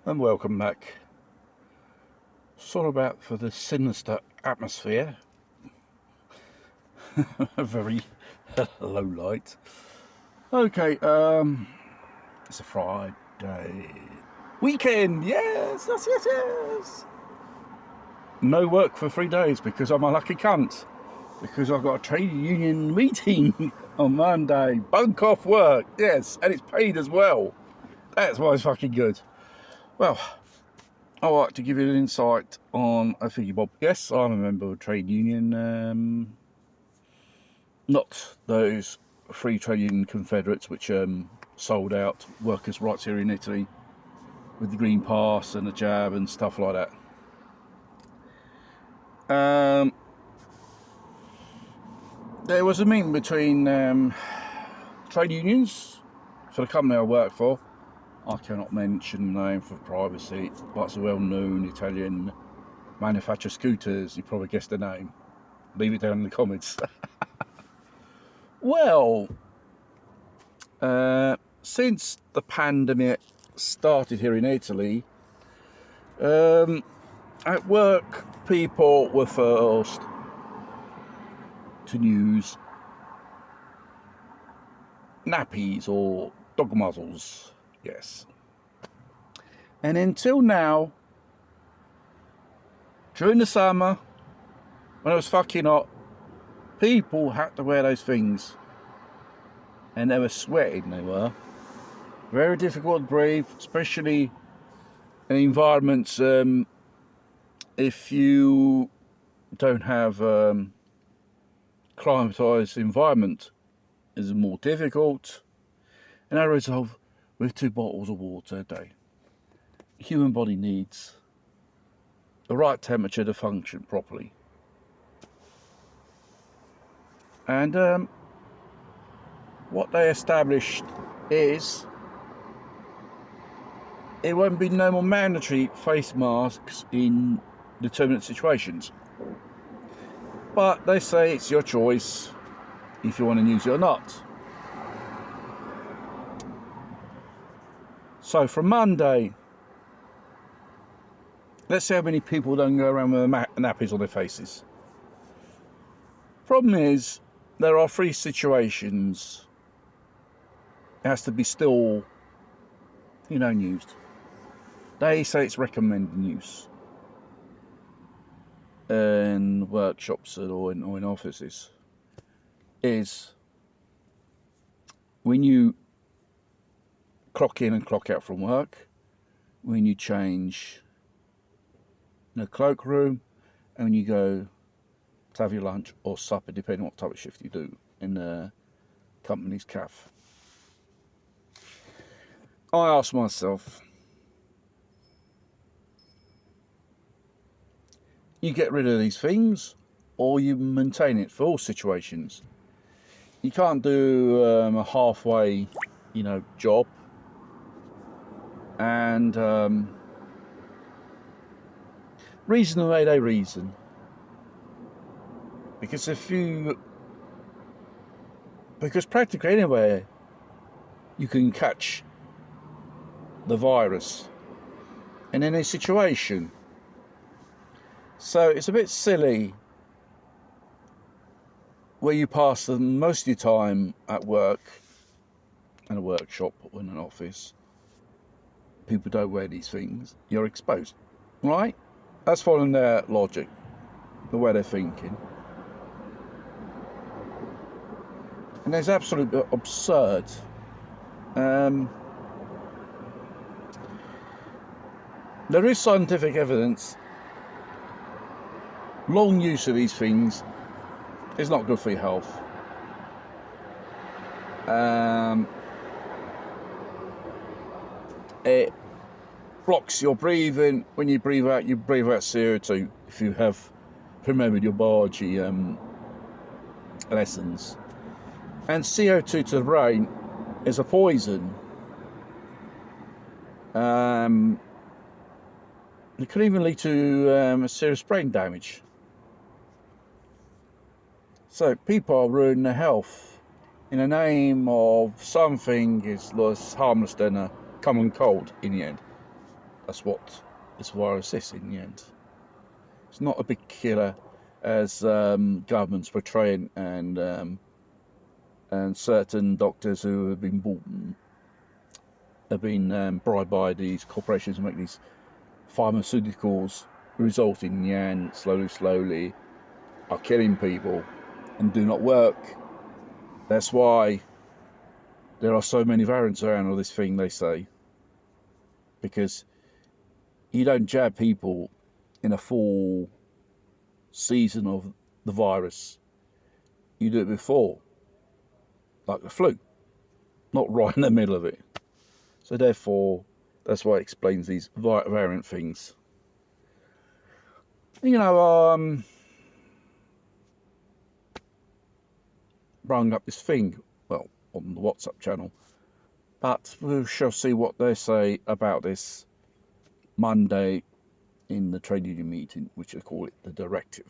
And welcome back. Sorry about for the sinister atmosphere. Very low light. Okay, it's a Friday. Weekend, yes. No work for 3 days because I'm a lucky cunt. Because I've got a trade union meeting on Monday. Bunk off work, yes, and it's paid as well. That's why it's fucking good. Well, I'd like to give you an insight on a thingy bob. Yes, I'm a member of a trade union, not those free trade union confederates which sold out workers' rights here in Italy with the Green Pass and the jab and stuff like that. There was a meeting between trade unions for the company I work for. I cannot mention the name for privacy, but it's a well-known Italian manufacturer scooters. You probably guessed the name. Leave it down in the comments. Well, since the pandemic started here in Italy, at work people were first to use nappies or dog muzzles. Yes. And until now, during the summer, when it was fucking hot, people had to wear those things. And they were sweating, they were. Very difficult to breathe, especially in environments, if you don't have climatized environment, is more difficult. And I resolve with 2 bottles of water a day. The human body needs the right temperature to function properly. And what they established is it won't be no more mandatory face masks in determinate situations. But they say it's your choice if you want to use it or not. So from Monday, let's see how many people don't go around with nappies on their faces. Problem is, there are 3 situations it has to be still, used. They say it's recommended use in workshops or in offices. Is when you clock in and clock out from work, when you change in a cloakroom, and when you go to have your lunch or supper, depending on what type of shift you do in the company's cafe. I ask myself, you get rid of these things or you maintain it for all situations. You can't do a halfway, job and reason the way they reason. Because because practically anywhere you can catch the virus in any situation. So it's a bit silly where you pass the most of your time at work, in a workshop or in an office. People don't wear these things. You're exposed, right? That's following their logic, the way they're thinking. And it's absolutely absurd. There is scientific evidence long use of these things is not good for your health. It blocks your breathing. When you breathe out CO2. If you have remembered your biology lessons. And CO2 to the brain is a poison. It could even lead to serious brain damage. So people are ruining their health in the name of something is less harmless than a common cold in the end. That's what this virus is in the end. It's not a big killer as governments portraying, and certain doctors who have been bribed by these corporations to make these pharmaceuticals, resulting in the end slowly are killing people and do not work. That's why there are so many variants around of this thing, they say, because you don't jab people in a full season of the virus. You do it before, like the flu, not right in the middle of it. So therefore, that's why it explains these variant things. You know, rung up this thing, well, on the WhatsApp channel, but we shall see what they say about this Monday in the trade union meeting, which they call it the directive.